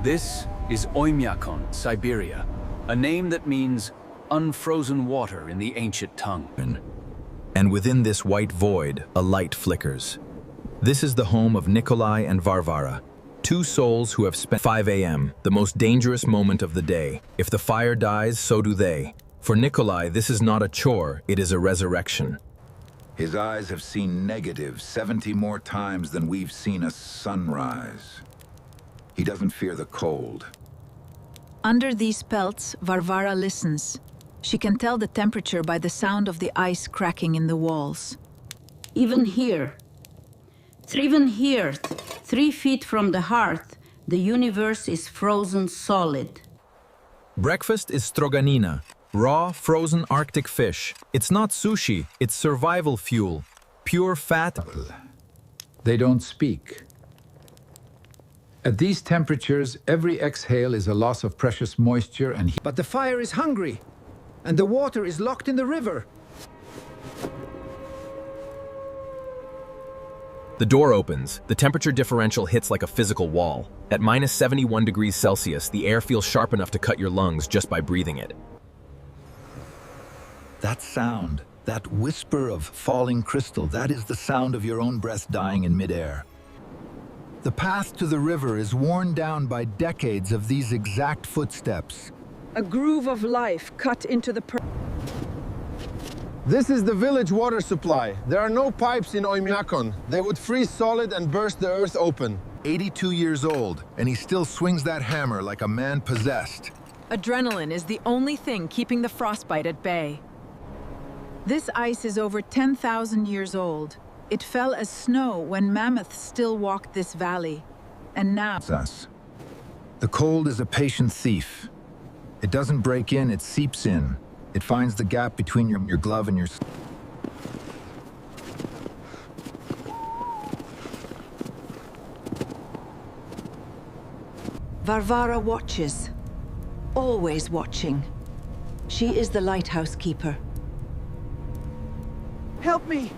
This is Oymyakon, Siberia, a name that means unfrozen water in the ancient tongue. And within this white void, a light flickers. This is the home of Nikolai and Varvara, two souls who have spent 5 a.m., the most dangerous moment of the day. If the fire dies, so do they. For Nikolai, this is not a chore, it is a resurrection. His eyes have seen negative 70 more times than we've seen a sunrise. He doesn't fear the cold. Under these pelts, Varvara listens. She can tell the temperature by the sound of the ice cracking in the walls. Even here, 3 feet from the hearth, the universe is frozen solid. Breakfast is stroganina, raw, frozen Arctic fish. It's not sushi, it's survival fuel. Pure fat. They don't speak. At these temperatures, every exhale is a loss of precious moisture and heat. But the fire is hungry, and the water is locked in the river. The door opens. The temperature differential hits like a physical wall. At minus 71 degrees Celsius, the air feels sharp enough to cut your lungs just by breathing it. That sound, that whisper of falling crystal, that is the sound of your own breath dying in midair. The path to the river is worn down by decades of these exact footsteps. A groove of life cut into the This is the village water supply. There are no pipes in Oymyakon. They would freeze solid and burst the earth open. 82 years old, and he still swings that hammer like a man possessed. Adrenaline is the only thing keeping the frostbite at bay. This ice is over 10,000 years old. It fell as snow when mammoths still walked this valley. And now... The cold is a patient thief. It doesn't break in, it seeps in. It finds the gap between your glove and your... Varvara watches. Always watching. She is the lighthouse keeper. Help me!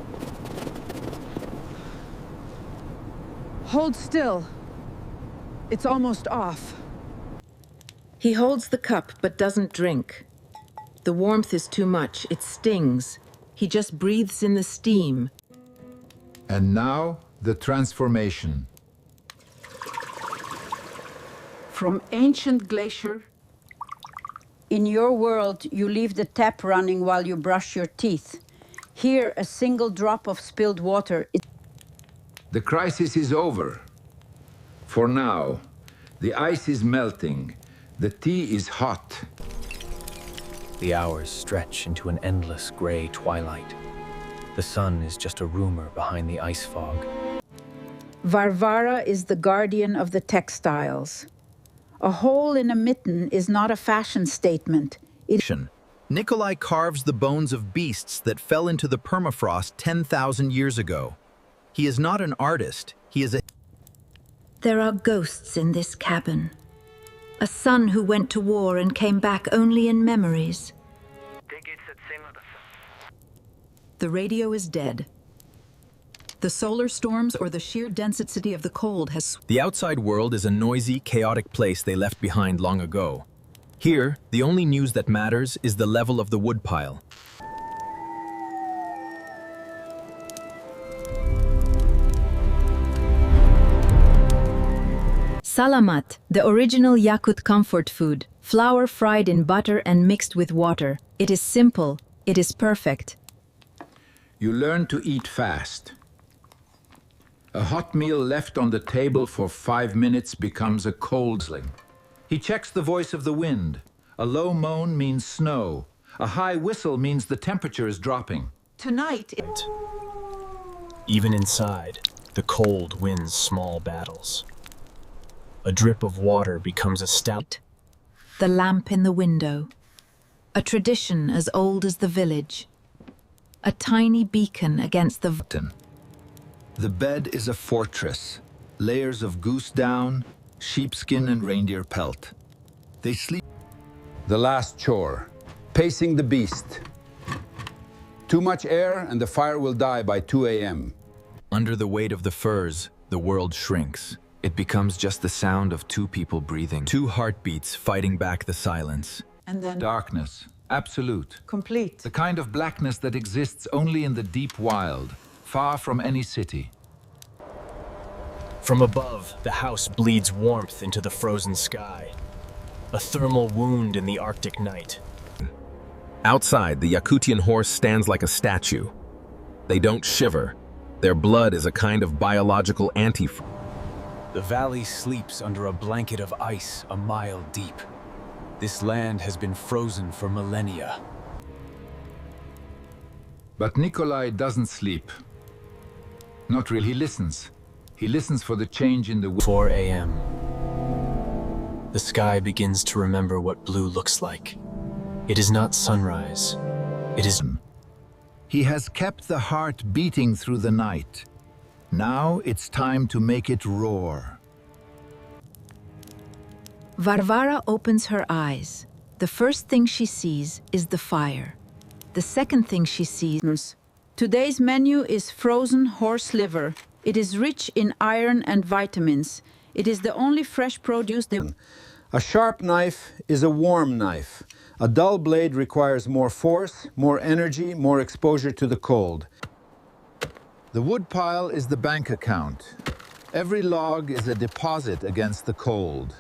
Hold still. It's almost off. He holds the cup but doesn't drink. The warmth is too much, it stings. He just breathes in the steam. And now, the transformation. From ancient glacier, in your world, you leave the tap running while you brush your teeth. Here, a single drop of spilled water is... The crisis is over. For now, the ice is melting. The tea is hot. The hours stretch into an endless gray twilight. The sun is just a rumor behind the ice fog. Varvara is the guardian of the textiles. A hole in a mitten is not a fashion statement. Nikolai carves the bones of beasts that fell into the permafrost 10,000 years ago. He is not an artist, he is a... There are ghosts in this cabin. A son who went to war and came back only in memories. The radio is dead. The solar storms or the sheer density of the cold has... The outside world is a noisy, chaotic place they left behind long ago. Here, the only news that matters is the level of the woodpile. Salamat, the original Yakut comfort food, flour fried in butter and mixed with water. It is simple, it is perfect. You learn to eat fast. A hot meal left on the table for 5 minutes becomes a cold sling. He checks the voice of the wind. A low moan means snow. A high whistle means the temperature is dropping. Tonight... Even inside, the cold wins small battles. A drip of water becomes a stout. The lamp in the window. A tradition as old as the village. A tiny beacon against the... The bed is a fortress. Layers of goose down, sheepskin and reindeer pelt. They sleep... The last chore. Pacing the beast. Too much air and the fire will die by 2 a.m. Under the weight of the furs, the world shrinks. It becomes just the sound of two people breathing, two heartbeats fighting back the silence. And then Darkness, absolute. complete. The kind of blackness that exists only in the deep wild, far from any city. From above, the house bleeds warmth into the frozen sky. A thermal wound in the Arctic night. Outside, the Yakutian horse stands like a statue. They don't shiver. Their blood is a kind of biological antifreeze. The valley sleeps under a blanket of ice a mile deep. This land has been frozen for millennia. But Nikolai doesn't sleep. Not really. He listens. He listens for the change in the 4 a.m. The sky begins to remember what blue looks like. It is not sunrise. It is... He has kept the heart beating through the night. Now it's time to make it roar. Varvara opens her eyes. The first thing she sees is the fire. The second thing she sees... Today's menu is frozen horse liver. It is rich in iron and vitamins. It is the only fresh produce... A sharp knife is a warm knife. A dull blade requires more force, more energy, more exposure to the cold. The woodpile is the bank account. Every log is a deposit against the cold.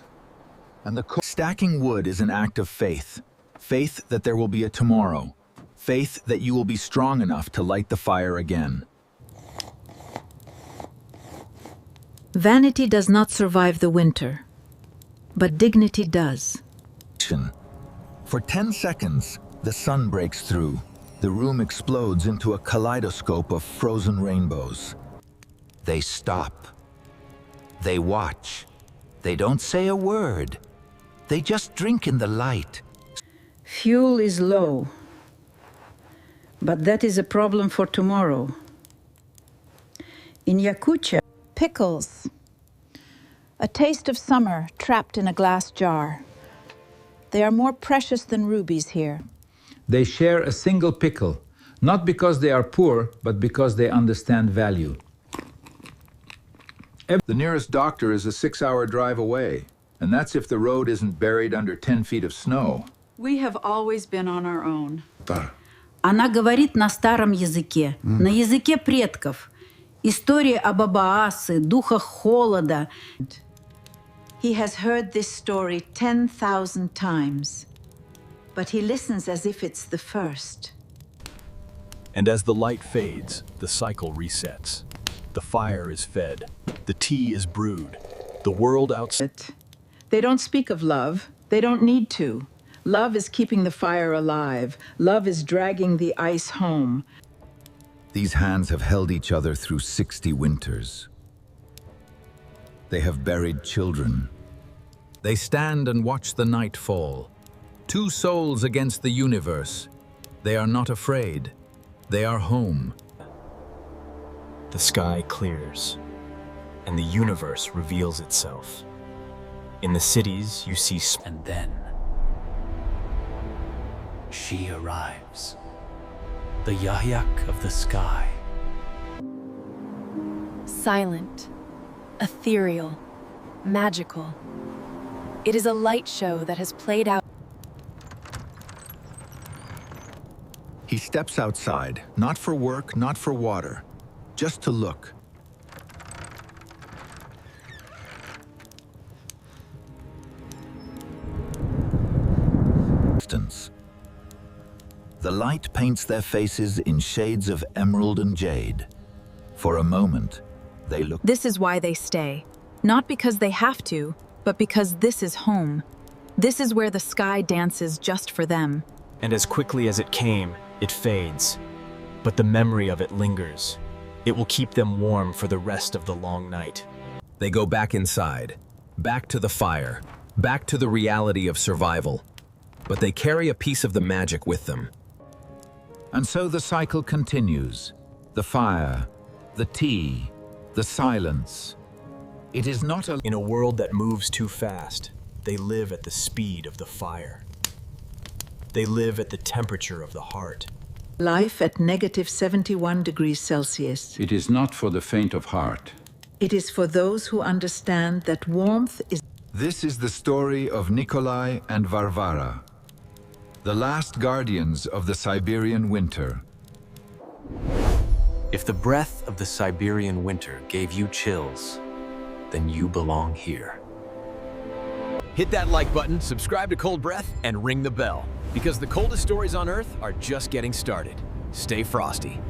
And stacking wood is an act of faith. Faith that there will be a tomorrow. Faith that you will be strong enough to light the fire again. Vanity does not survive the winter, but dignity does. For 10 seconds, the sun breaks through. The room explodes into a kaleidoscope of frozen rainbows. They stop. They watch. They don't say a word. They just drink in the light. Fuel is low. But that is a problem for tomorrow. In Yakutia, pickles. A taste of summer trapped in a glass jar. They are more precious than rubies here. They share a single pickle, not because they are poor, but because they understand value. The nearest doctor is a 6-hour drive away, and that's if the road isn't buried under 10 feet of snow. We have always been on our own. Она говорит на старом языке, на языке предков. История об Абаасе, духах холода. He has heard this story 10,000 times, but he listens as if it's the first. And as the light fades, the cycle resets. The fire is fed. The tea is brewed. The world outside... They don't speak of love. They don't need to. Love is keeping the fire alive. Love is dragging the ice home. These hands have held each other through 60 winters. They have buried children. They stand and watch the night fall. Two souls against the universe. They are not afraid. They are home. The sky clears, and the universe reveals itself. In the cities, you see... And then she arrives. The Yakut of the sky. Silent, ethereal, magical. It is a light show that has played out. He steps outside, not for work, not for water, just to look. The light paints their faces in shades of emerald and jade. For a moment, they look... This is why they stay. Not because they have to, but because this is home. This is where the sky dances just for them. And as quickly as it came, it fades. But the memory of it lingers. It will keep them warm for the rest of the long night. They go back inside, back to the fire, back to the reality of survival. But they carry a piece of the magic with them. And so the cycle continues. The fire, the tea, the silence. It is not a... In a world that moves too fast, they live at the speed of the fire. They live at the temperature of the heart. Life at -71 degrees Celsius. It is not for the faint of heart. It is for those who understand that warmth is... This is the story of Nikolai and Varvara, the last guardians of the Siberian winter. If the breath of the Siberian winter gave you chills, then you belong here. Hit that like button, subscribe to Cold Breath, and ring the bell, because the coldest stories on Earth are just getting started. Stay frosty.